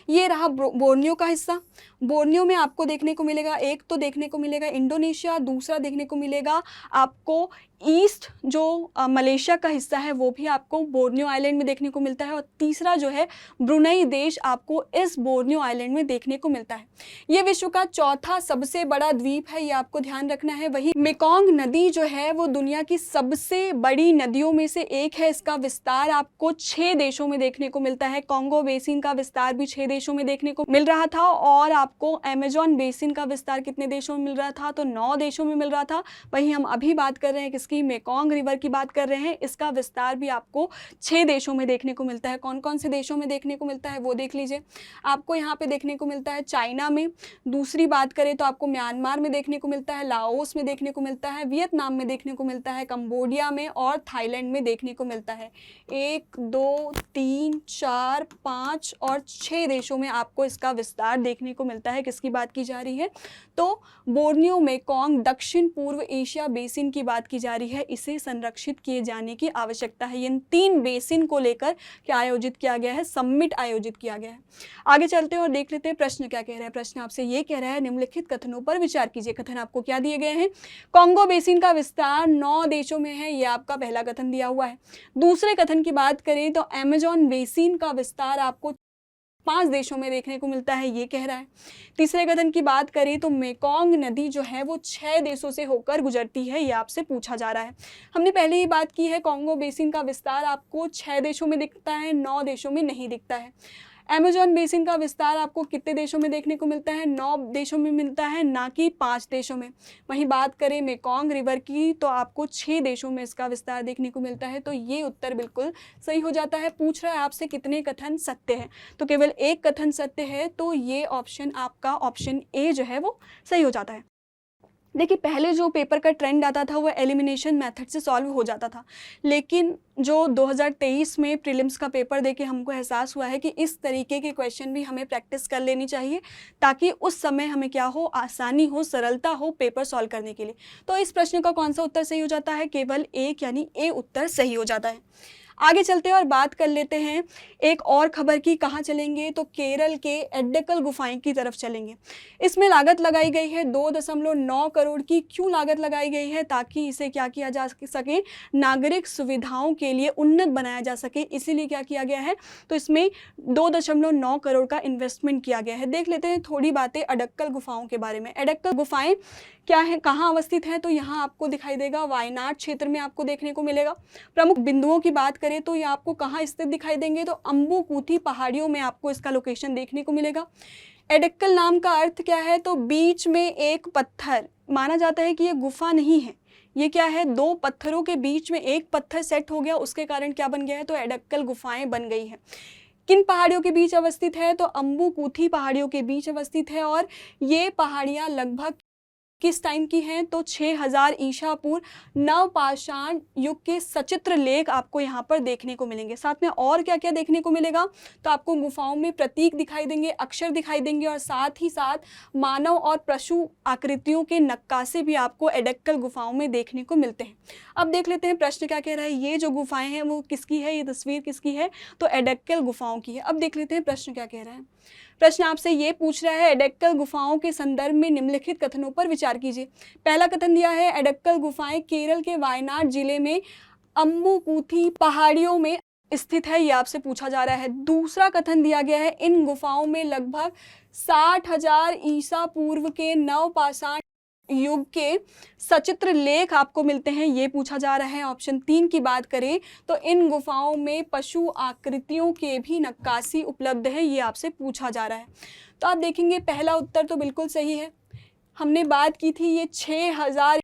ये रहा बोर्नियो का हिस्सा। बोर्नियो में आपको देखने को मिलेगा, एक तो देखने को मिलेगा इंडोनेशिया, दूसरा देखने को मिलेगा आपको ईस्ट जो मलेशिया का हिस्सा है वो भी आपको बोर्नियो आइलैंड में देखने को मिलता है, और तीसरा जो है ब्रुनई देश आपको इस बोर्नियो आइलैंड में देखने को मिलता है। ये विश्व का चौथा सबसे बड़ा द्वीप है, ये आपको ध्यान रखना है। वही मेकोंग नदी जो है वो दुनिया की सबसे बड़ी नदियों में से एक है। इसका विस्तार आपको 6 देशों में देखने को मिलता है। कॉन्गो बेसिन का विस्तार भी 6 देशों में देखने को मिल रहा था, और आपको अमेज़न बेसिन का विस्तार कितने देशों में मिल रहा था, तो 9 देशों में मिल रहा था। वहीं हम अभी बात कर रहे हैं किसकी, मेकोंग रिवर की बात कर रहे हैं। इसका विस्तार भी आपको 6 देशों में देखने को मिलता है। कौन कौन से देशों में देखने को मिलता है वो देख लीजिए। आपको यहाँ पे देखने को मिलता है चाइना में, दूसरी बात करें तो आपको म्यांमार में देखने को मिलता है, लाओस में देखने को मिलता है, वियतनाम में देखने को मिलता है, कंबोडिया में और थाईलैंड में देखने को मिलता है। 1 2 3 4 5 और 6 देशों में आपको इसका विस्तार देखने को मिलता है। किसकी बात की जा रही है? तो बोर्नियो, मेकोंग, दक्षिण पूर्व एशिया बेसिन की बात की जा रही है। इसे संरक्षित किए जाने की आवश्यकता है। इन 3 बेसिन को लेकर क्या आयोजित किया गया है? समिट आयोजित किया गया है। आगे चलते हैं और देख लेते हैं प्रश्न क्या कह रहा है। प्रश्न आपसे ये कह रहा है, निम्नलिखित कथनों पर विचार कीजिए। कथन आपको क्या दिए गए हैं? कांगो बेसिन का विस्तार 9 देशों में है, ये आपका पहला कथन दिया हुआ है। दूसरे कथन की बात करें तो अमेजॉन बेसिन का विस्तार आपको 5 देशों में देखने को मिलता है, ये कह रहा है। तीसरे कथन की बात करें तो मेकोंग नदी जो है वो 6 देशों से होकर गुजरती है, ये आपसे पूछा जा रहा है। हमने पहले ही बात की है, कांगो बेसिन का विस्तार आपको 6 देशों में दिखता है, 9 देशों में नहीं दिखता है। अमेजॉन बेसिन का विस्तार आपको कितने देशों में देखने को मिलता है? 9 देशों में मिलता है, ना कि 5 देशों में। वहीं बात करें मेकोंग रिवर की तो आपको 6 देशों में इसका विस्तार देखने को मिलता है। तो ये उत्तर बिल्कुल सही हो जाता है। पूछ रहा है आपसे कितने कथन सत्य है, तो केवल एक कथन सत्य है, तो ये ऑप्शन आपका ऑप्शन ए जो है वो सही हो जाता है। देखिए, पहले जो पेपर का ट्रेंड आता था वो एलिमिनेशन मेथड से सॉल्व हो जाता था, लेकिन जो 2023 में प्रीलिम्स का पेपर देके हमको एहसास हुआ है कि इस तरीके के क्वेश्चन भी हमें प्रैक्टिस कर लेनी चाहिए, ताकि उस समय हमें क्या हो, आसानी हो, सरलता हो पेपर सॉल्व करने के लिए। तो इस प्रश्न का कौन सा उत्तर सही हो जाता है? केवल एक यानी ए उत्तर सही हो जाता है। आगे चलते हैं और बात कर लेते हैं एक और खबर की। कहाँ चलेंगे? तो केरल के एड्डकल गुफाएं की तरफ चलेंगे। इसमें लागत लगाई गई है 2.9 करोड़ की। क्यों लागत लगाई गई है? ताकि इसे क्या किया जा सके, नागरिक सुविधाओं के लिए उन्नत बनाया जा सके, इसीलिए क्या किया गया है, तो इसमें 2.9 करोड़ का इन्वेस्टमेंट किया गया है। देख लेते हैं थोड़ी बातें एड्डकल गुफाओं के बारे में। एड्डकल गुफाएं क्या है, कहाँ अवस्थित है? तो यहाँ आपको दिखाई देगा, वायनाड क्षेत्र में आपको देखने को मिलेगा। प्रमुख बिंदुओं की बात करें तो ये आपको कहाँ स्थित दिखाई देंगे? तो अम्बुकुथी पहाड़ियों में आपको इसका लोकेशन देखने को मिलेगा। एड्डकल नाम का अर्थ क्या है? तो बीच में एक पत्थर। माना जाता है कि ये गुफा नहीं है, ये क्या है, 2 पत्थरों के बीच में एक पत्थर सेट हो गया, उसके कारण क्या बन गया है, तो एड्डकल गुफाएं बन गई है। किन पहाड़ियों के बीच अवस्थित है? तो अम्बुकुथी पहाड़ियों के बीच अवस्थित है। और ये पहाड़ियाँ लगभग किस टाइम की हैं? तो 6000 ईसा पूर्व नवपाषाण युग के सचित्र लेख आपको यहाँ पर देखने को मिलेंगे। साथ में और क्या क्या देखने को मिलेगा? तो आपको गुफाओं में प्रतीक दिखाई देंगे, अक्षर दिखाई देंगे, और साथ ही साथ मानव और पशु आकृतियों के नक्काशे भी आपको एड्डकल गुफाओं में देखने को मिलते हैं। अब देख लेते हैं प्रश्न क्या कह रहा है। ये जो गुफाएं हैं वो किसकी है? ये तस्वीर किसकी है? तो एड्डकल गुफाओं की है। अब देख लेते हैं प्रश्न क्या कह रहा है। प्रश्न आपसे ये पूछ रहा है, एड्डकल गुफाओं के संदर्भ में निम्नलिखित कथनों पर विचार कीजिए। पहला कथन दिया है, एड्डकल गुफाएं केरल के वायनाड जिले में अम्बुकुथी पहाड़ियों में स्थित है, ये आपसे पूछा जा रहा है। दूसरा कथन दिया गया है, इन गुफाओं में लगभग 60,000 ईसा पूर्व के नवपाषाण युग के सचित्र लेख आपको मिलते हैं, ये पूछा जा रहा है। ऑप्शन 3 की बात करें तो इन गुफाओं में पशु आकृतियों के भी नक्काशी उपलब्ध है, ये आपसे पूछा जा रहा है। तो आप देखेंगे पहला उत्तर तो बिल्कुल सही है। हमने बात की थी ये 6000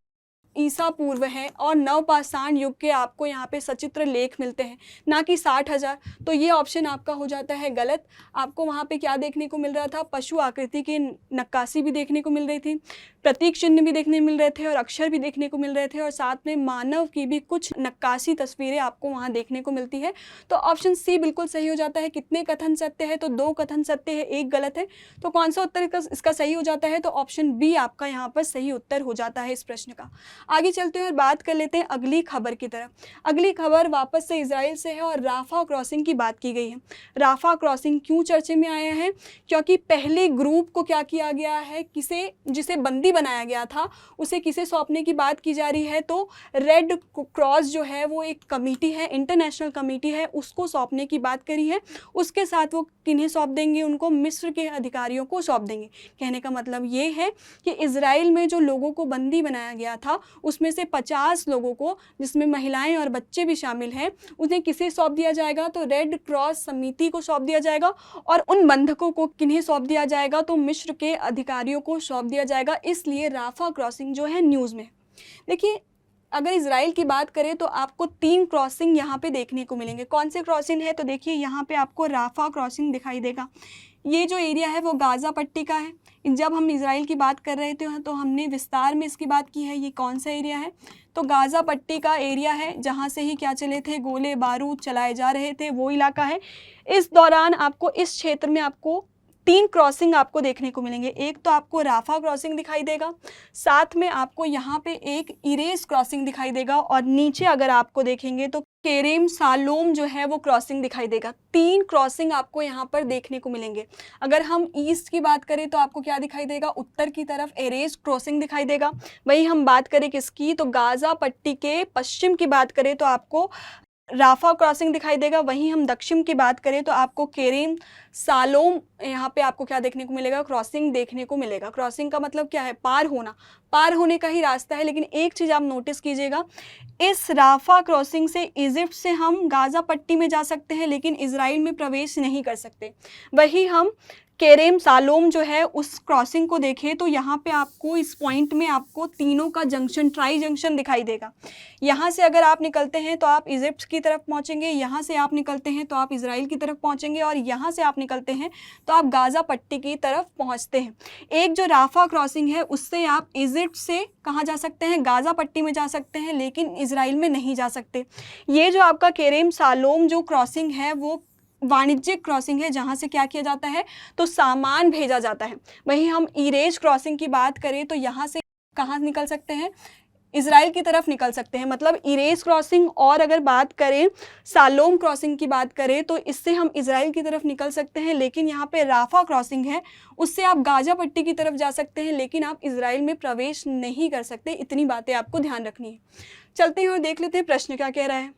ईसा पूर्व है और नवपाषाण युग के आपको यहाँ पे सचित्र लेख मिलते हैं, ना कि 60,000। तो ये ऑप्शन आपका हो जाता है गलत। आपको वहाँ पे क्या देखने को मिल रहा था? पशु आकृति की नक्काशी भी देखने को मिल रही थी, प्रतीक चिन्ह भी देखने मिल रहे थे, और अक्षर भी देखने को मिल रहे थे, और साथ में मानव की भी कुछ नक्काशी तस्वीरें आपको वहाँ देखने को मिलती है। तो ऑप्शन सी बिल्कुल सही हो जाता है। कितने कथन सत्य है? तो 2 कथन सत्य है, 1 गलत है। तो कौन सा उत्तर इसका सही हो जाता है? तो ऑप्शन बी आपका यहाँ पर सही उत्तर हो जाता है इस प्रश्न का। आगे चलते हैं और बात कर लेते हैं अगली खबर की तरफ। अगली खबर वापस से इजराइल से है और राफा क्रॉसिंग की बात की गई है। राफा क्रॉसिंग क्यों चर्चे में आया है? क्योंकि पहले ग्रुप को क्या किया गया है, जिसे बंदी बनाया गया था उसे किसे सौंपने की बात की जा रही है? तो रेड क्रॉस जो है वो एक कमेटी है, इंटरनेशनल कमेटी है, उसको सौंपने की बात करी है। उसके साथ वो किन्हें सौंप देंगे? उनको मिस्र के अधिकारियों को सौंप देंगे। कहने का मतलब ये है कि इजराइल में जो लोगों को बंदी बनाया गया था उसमें से 50 लोगों को, जिसमें महिलाएं और बच्चे भी शामिल हैं, उन्हें किसे सौंप दिया जाएगा? तो रेड क्रॉस समिति को सौंप दिया जाएगा। और उन बंधकों को किन्हें सौंप दिया जाएगा? तो मिस्र के अधिकारियों को सौंप दिया जाएगा। इसलिए राफा क्रॉसिंग जो है न्यूज़ में। देखिए, अगर इजराइल की बात करें तो आपको 3 क्रॉसिंग यहाँ पे देखने को मिलेंगे। कौन से क्रॉसिंग है? तो देखिए यहाँ पे आपको राफा क्रॉसिंग दिखाई देगा। ये जो एरिया है वो गाज़ा पट्टी का है। जब हम इजराइल की बात कर रहे थे तो हमने विस्तार में इसकी बात की है। ये कौन सा एरिया है? तो गाज़ा पट्टी का एरिया है, जहाँ से ही क्या चले थे, गोले बारूद चलाए जा रहे थे, वो इलाका है। इस दौरान आपको इस क्षेत्र में आपको 3 क्रॉसिंग आपको देखने को मिलेंगे। एक तो आपको राफा क्रॉसिंग दिखाई देगा, साथ में आपको यहाँ पे एक इरेज क्रॉसिंग दिखाई देगा, और नीचे अगर आपको देखेंगे तो केरेम सालोम जो है वो क्रॉसिंग दिखाई देगा। 3 क्रॉसिंग आपको यहाँ पर देखने को मिलेंगे। अगर हम ईस्ट की बात करें तो आपको क्या दिखाई देगा? उत्तर की तरफ एरेज क्रॉसिंग दिखाई देगा। वही हम बात करें किसकी, तो गाज़ा पट्टी के पश्चिम की बात करें तो आपको राफा क्रॉसिंग दिखाई देगा। वहीं हम दक्षिण की बात करें तो आपको केरेम सालोम यहाँ पे आपको क्या देखने को मिलेगा? क्रॉसिंग देखने को मिलेगा। क्रॉसिंग का मतलब क्या है? पार होना, पार होने का ही रास्ता है। लेकिन एक चीज़ आप नोटिस कीजिएगा, इस राफा क्रॉसिंग से इजिप्ट से हम गाज़ा पट्टी में जा सकते हैं, लेकिन इजराइल में प्रवेश नहीं कर सकते। वही हम केरेम सालोम जो है उस क्रॉसिंग को देखें तो यहाँ पे आपको इस पॉइंट में आपको तीनों का जंक्शन, ट्राई जंक्शन दिखाई देगा। यहाँ से अगर आप निकलते हैं तो आप इजिप्ट की तरफ पहुँचेंगे, यहाँ से आप निकलते हैं तो आप इजराइल की तरफ पहुँचेंगे, और यहाँ से आप निकलते हैं तो आप गाज़ा पट्टी की तरफ पहुँचते हैं। एक जो राफा क्रॉसिंग है उससे आप इजिप्ट से कहाँ जा सकते हैं? गाज़ा पट्टी में जा सकते हैं, लेकिन इजराइल में नहीं जा सकते। ये जो आपका केरेम सालोम जो क्रॉसिंग है वो वाणिज्यिक क्रॉसिंग है, जहाँ से क्या किया जाता है? तो सामान भेजा जाता है। वहीं हम इरेज क्रॉसिंग की बात करें तो यहाँ से कहाँ निकल सकते हैं? इजराइल की तरफ निकल सकते हैं। मतलब इरेज क्रॉसिंग, और अगर बात करें सालोम क्रॉसिंग की बात करें तो इससे हम इजराइल की तरफ निकल सकते हैं, लेकिन यहाँ पे राफा क्रॉसिंग है, उससे आप गाज़ा पट्टी की तरफ जा सकते हैं, लेकिन आप इजराइल में प्रवेश नहीं कर सकते। इतनी बातें आपको ध्यान रखनी है। चलते हैं और देख लेते हैं प्रश्न क्या कह रहा है।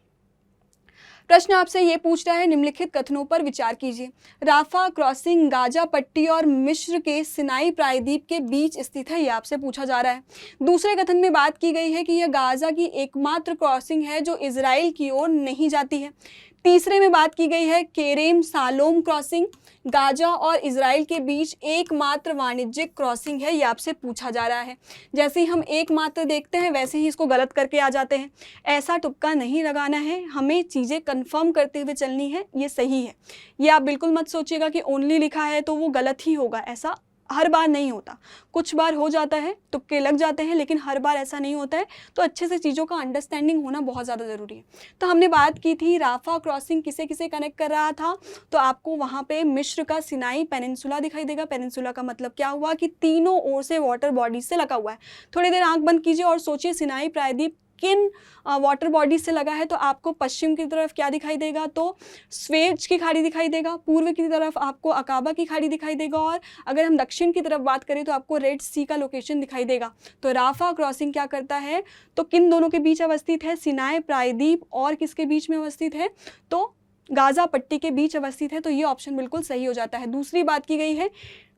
प्रश्न आपसे ये पूछ रहा है, निम्नलिखित कथनों पर विचार कीजिए। राफा क्रॉसिंग गाज़ा पट्टी और मिस्र के सिनाई प्रायद्वीप के बीच स्थित है, ये आपसे पूछा जा रहा है। दूसरे कथन में बात की गई है कि यह गाज़ा की एकमात्र क्रॉसिंग है जो इजराइल की ओर नहीं जाती है। तीसरे में बात की गई है केरेम सालोम क्रॉसिंग गाज़ा और इजराइल के बीच एकमात्र वाणिज्यिक क्रॉसिंग है, ये आपसे पूछा जा रहा है। जैसे ही हम एकमात्र देखते हैं वैसे ही इसको गलत करके आ जाते हैं। ऐसा तुक्का नहीं लगाना है, हमें चीज़ें कंफर्म करते हुए चलनी है। ये सही है, ये आप बिल्कुल मत सोचिएगा कि ओनली लिखा है तो वो गलत ही होगा। ऐसा हर बार नहीं होता, कुछ बार हो जाता है, तुक्के लग जाते हैं, लेकिन हर बार ऐसा नहीं होता है। तो अच्छे से चीज़ों का अंडरस्टैंडिंग होना बहुत ज़्यादा ज़रूरी है। तो हमने बात की थी राफा क्रॉसिंग किसे किसे कनेक्ट कर रहा था, तो आपको वहाँ पे मिस्र का सिनाई पेनिनसुला दिखाई देगा। पेनिनसुला का मतलब क्या हुआ कि तीनों ओर से वाटर बॉडीज से लगा हुआ है। थोड़ी देर आंख बंद कीजिए और सोचिए सिनाई प्रायद्वीप किन वाटर बॉडीज से लगा है। तो आपको पश्चिम की तरफ क्या दिखाई देगा? तो स्वेज की खाड़ी दिखाई देगा। पूर्व की तरफ आपको अकाबा की खाड़ी दिखाई देगा, और अगर हम दक्षिण की तरफ बात करें तो आपको रेड सी का लोकेशन दिखाई देगा। तो राफा क्रॉसिंग क्या करता है? तो किन दोनों के बीच अवस्थित है? सिनाई प्रायद्वीप और किसके बीच में अवस्थित है? तो गाज़ा पट्टी के बीच अवस्थित है। तो ये ऑप्शन बिल्कुल सही हो जाता है। दूसरी बात की गई है,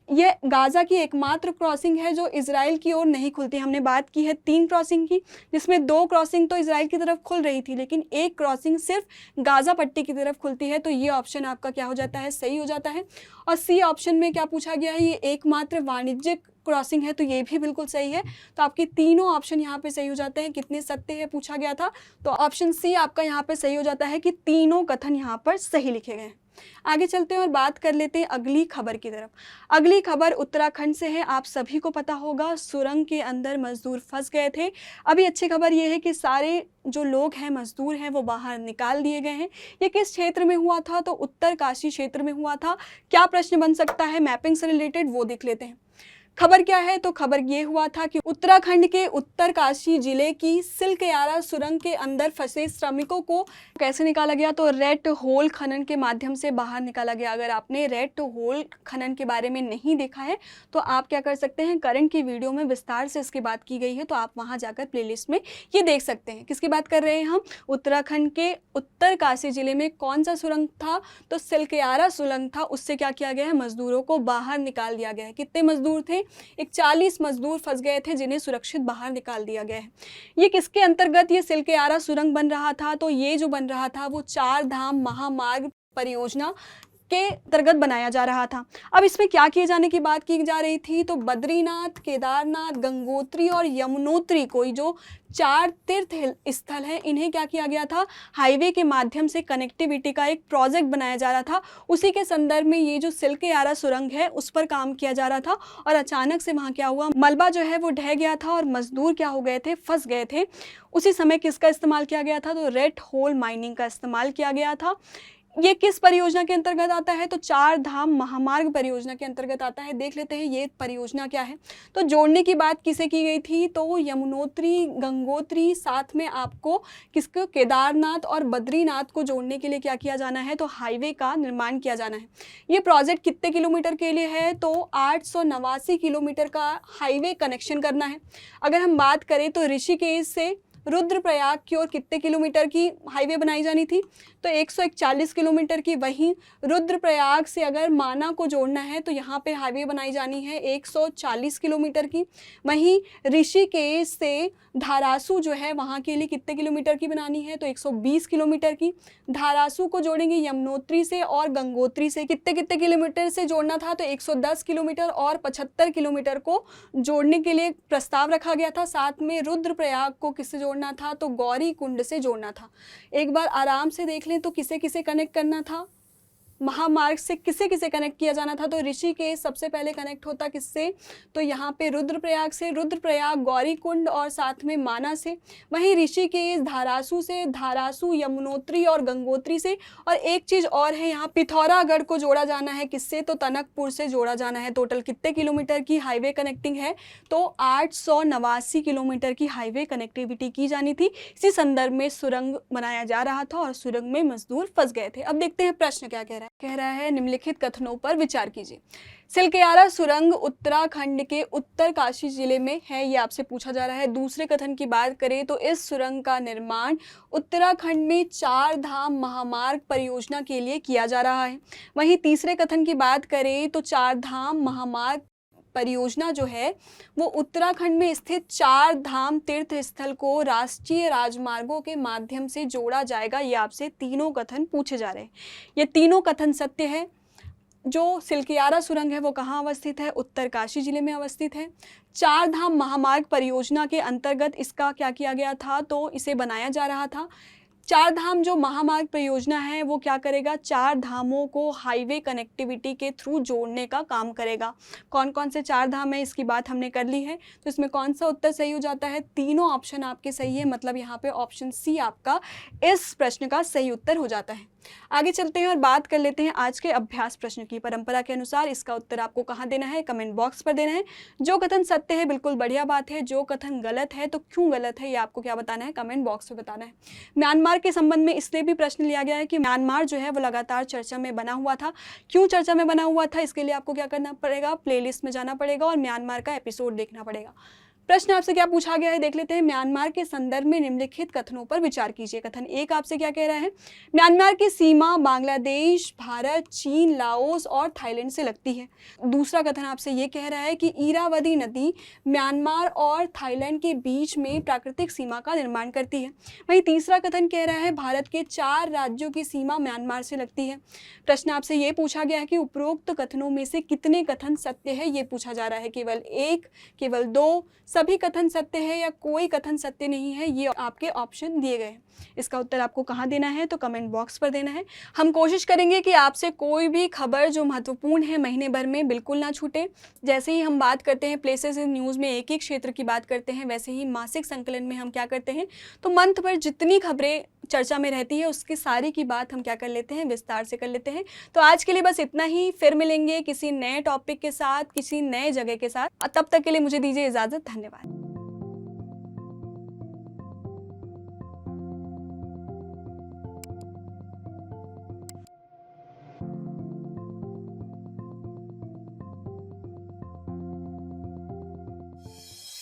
यह गाज़ा की एकमात्र क्रॉसिंग है जो इजराइल की ओर नहीं खुलती। हमने बात की है 3 क्रॉसिंग की, जिसमें 2 क्रॉसिंग तो इजराइल की तरफ खुल रही थी, लेकिन एक क्रॉसिंग सिर्फ गाज़ा पट्टी की तरफ खुलती है। तो ये ऑप्शन आपका क्या हो जाता है? सही हो जाता है। और सी ऑप्शन में क्या पूछा गया है? ये एकमात्र वाणिज्यिक क्रॉसिंग है, तो ये भी बिल्कुल सही है। तो आपके तीनों ऑप्शन यहाँ पे सही हो जाते हैं। कितने सत्य है पूछा गया था, तो ऑप्शन सी आपका यहाँ पे सही हो जाता है कि तीनों कथन यहाँ पर सही लिखे गए हैं। आगे चलते हैं और बात कर लेते हैं अगली खबर की तरफ। अगली खबर उत्तराखंड से है। आप सभी को पता होगा सुरंग के अंदर मजदूर फंस गए थे। अभी अच्छी खबर ये है कि सारे जो लोग हैं, मजदूर हैं, वो बाहर निकाल दिए गए हैं। ये किस क्षेत्र में हुआ था? तो उत्तरकाशी क्षेत्र में हुआ था। क्या प्रश्न बन सकता है मैपिंग से रिलेटेड, वो देख लेते हैं। खबर क्या है? तो खबर ये हुआ था कि उत्तराखंड के उत्तरकाशी जिले की सिलकयारा सुरंग के अंदर फंसे श्रमिकों को कैसे निकाला गया? तो रेड होल खनन के माध्यम से बाहर निकाला गया। अगर आपने रेड होल खनन के बारे में नहीं देखा है तो आप क्या कर सकते हैं, करंट की वीडियो में विस्तार से इसकी बात की गई है, तो आप वहां जाकर प्लेलिस्ट में ये देख सकते हैं। किसकी बात कर रहे हैं हम? उत्तराखंड के उत्तरकाशी जिले में कौन सा सुरंग था? तो सिलकयारा सुरंग था। उससे क्या किया गया है? मजदूरों को बाहर निकाल दिया गया है। कितने मजदूर थे? 41 मजदूर फंस गए थे, जिन्हें सुरक्षित बाहर निकाल दिया गया है। ये किसके अंतर्गत ये सिलकयारा सुरंग बन रहा था? तो ये जो बन रहा था वो 4 धाम महामार्ग परियोजना के अंतर्गत बनाया जा रहा था। अब इसमें क्या किए जाने की बात की जा रही थी, तो बद्रीनाथ, केदारनाथ, गंगोत्री और यमुनोत्री कोई जो 4 तीर्थ स्थल हैं, इन्हें क्या किया गया था, हाईवे के माध्यम से कनेक्टिविटी का एक प्रोजेक्ट बनाया जा रहा था। उसी के संदर्भ में ये जो सिलकेयारा सुरंग है उस पर काम किया जा रहा था और अचानक से वहाँ क्या हुआ, मलबा जो है वो ढह गया था और मजदूर क्या हो गए थे, फंस गए थे। उसी समय किसका इस्तेमाल किया गया था, तो रेड होल माइनिंग का इस्तेमाल किया गया था। ये किस परियोजना के अंतर्गत आता है, तो 4 धाम महामार्ग परियोजना के अंतर्गत आता है। देख लेते हैं ये परियोजना क्या है। तो जोड़ने की बात किसे की गई थी, तो यमुनोत्री, गंगोत्री, साथ में आपको किसको, केदारनाथ और बद्रीनाथ को जोड़ने के लिए क्या किया जाना है, तो हाईवे का निर्माण किया जाना है। ये प्रोजेक्ट कितने किलोमीटर के लिए है, तो 889 किलोमीटर का हाईवे कनेक्शन करना है। अगर हम बात करें तो ऋषिकेश से रुद्रप्रयाग की ओर कितने किलोमीटर की हाईवे बनाई जानी थी, तो 141 किलोमीटर की। वहीं रुद्रप्रयाग से अगर माना को जोड़ना है तो यहाँ पे हाईवे बनाई जानी है 140 किलोमीटर की। वहीं ऋषिकेश से धारासू जो है वहाँ के लिए कितने किलोमीटर की बनानी है, तो 120 किलोमीटर की। धारासू को जोड़ेंगे यमुनोत्री से और गंगोत्री से, कितने कितने किलोमीटर से जोड़ना था, तो 110 किलोमीटर और 75 किलोमीटर को जोड़ने के लिए प्रस्ताव रखा गया था। साथ में रुद्रप्रयाग को किससे जोड़ना था, तो गौरी कुंड से जोड़ना था। एक बार आराम से देख लें तो किसे किसे कनेक्ट करना था, महामार्ग से किसे किसे कनेक्ट किया जाना था, तो ऋषिकेश सबसे पहले कनेक्ट होता किससे, तो यहाँ पे रुद्रप्रयाग से, रुद्रप्रयाग गौरीकुंड और साथ में माना से। वहीं ऋषिकेश धारासू से, धारासू यमुनोत्री और गंगोत्री से। और एक चीज़ और है, यहाँ पिथौरागढ़ को जोड़ा जाना है किससे, तो टनकपुर से जोड़ा जाना है। टोटल कितने किलोमीटर की हाईवे कनेक्टिंग है, तो 889 किलोमीटर की हाईवे कनेक्टिविटी की जानी थी। इसी संदर्भ में सुरंग बनाया जा रहा था और सुरंग में मजदूर फंस गए थे। अब देखते हैं प्रश्न क्या कह रहा है, निम्नलिखित कथनों पर विचार कीजिए। सिलकेयारा सुरंग उत्तराखंड के उत्तरकाशी जिले में है, ये आपसे पूछा जा रहा है। दूसरे कथन की बात करें तो इस सुरंग का निर्माण उत्तराखंड में 4 धाम महामार्ग परियोजना के लिए किया जा रहा है। वहीं तीसरे कथन की बात करें तो 4 धाम महामार्ग परियोजना जो है वो उत्तराखंड में स्थित 4 धाम तीर्थ स्थल को राष्ट्रीय राजमार्गों के माध्यम से जोड़ा जाएगा। ये आपसे तीनों कथन पूछे जा रहे हैं। ये तीनों कथन सत्य है। जो सिलकेयारा सुरंग है वो कहाँ अवस्थित है, उत्तरकाशी जिले में अवस्थित है। 4 धाम महामार्ग परियोजना के अंतर्गत इसका क्या किया गया था, तो इसे बनाया जा रहा था। 4 धाम जो महामार्ग परियोजना है वो क्या करेगा, 4 धामों को हाईवे कनेक्टिविटी के थ्रू जोड़ने का काम करेगा। कौन कौन से 4 धाम है इसकी बात हमने कर ली है, तो इसमें कौन सा उत्तर सही हो जाता है, तीनों ऑप्शन आपके सही है। मतलब यहाँ पे ऑप्शन सी आपका इस प्रश्न का सही उत्तर हो जाता है। आगे चलते हैं और बात कर लेते हैं आज के अभ्यास प्रश्न की। परंपरा के अनुसार इसका उत्तर आपको कहाँ देना है, कमेंट बॉक्स पर देना है। जो कथन सत्य है बिल्कुल बढ़िया बात है, जो कथन गलत है तो क्यों गलत है ये आपको क्या बताना है, कमेंट बॉक्स में बताना है। म्यांमार के संबंध में इसलिए भी प्रश्न लिया गया है कि म्यांमार जो है वो लगातार चर्चा में बना हुआ था। क्यों चर्चा में बना हुआ था, इसके लिए आपको क्या करना पड़ेगा, प्लेलिस्ट में जाना पड़ेगा और म्यांमार का एपिसोड देखना पड़ेगा। प्रश्न आपसे क्या पूछा गया है देख लेते हैं। म्यांमार के संदर्भ में निम्नलिखित कथनों पर विचार कीजिए। कथन 1 आपसे क्या कह रहा है, म्यांमार की सीमा बांग्लादेश, भारत, चीन, लाओस और थाईलैंड से लगती है। दूसरा कथन आपसे ये कह रहा है कि इरावदी नदी म्यांमार और थाईलैंड के बीच में प्राकृतिक सीमा का निर्माण करती है। वहीं तीसरा कथन कह रहा है भारत के 4 राज्यों की सीमा म्यांमार से लगती है। प्रश्न आपसे ये पूछा गया है कि उपरोक्त कथनों में से कितने कथन सत्य है, ये पूछा जा रहा है। केवल 1, केवल 2, सभी कथन सत्य है या कोई कथन सत्य नहीं है, ये आपके ऑप्शन दिए गए हैं। इसका उत्तर आपको कहाँ देना है, तो कमेंट बॉक्स पर देना है। हम कोशिश करेंगे कि आपसे कोई भी खबर जो महत्वपूर्ण है महीने भर में बिल्कुल ना छूटे। जैसे ही हम बात करते हैं प्लेसेस इन न्यूज़ में एक एक क्षेत्र की बात करते हैं, वैसे ही मासिक संकलन में हम क्या करते हैं, तो मंथ भर जितनी खबरें चर्चा में रहती है उसकी सारी की बात हम क्या कर लेते हैं, विस्तार से कर लेते हैं। तो आज के लिए बस इतना ही, फिर मिलेंगे किसी नए टॉपिक के साथ, किसी नए जगह के साथ। तब तक के लिए मुझे दीजिए इजाज़त। धन्यवाद।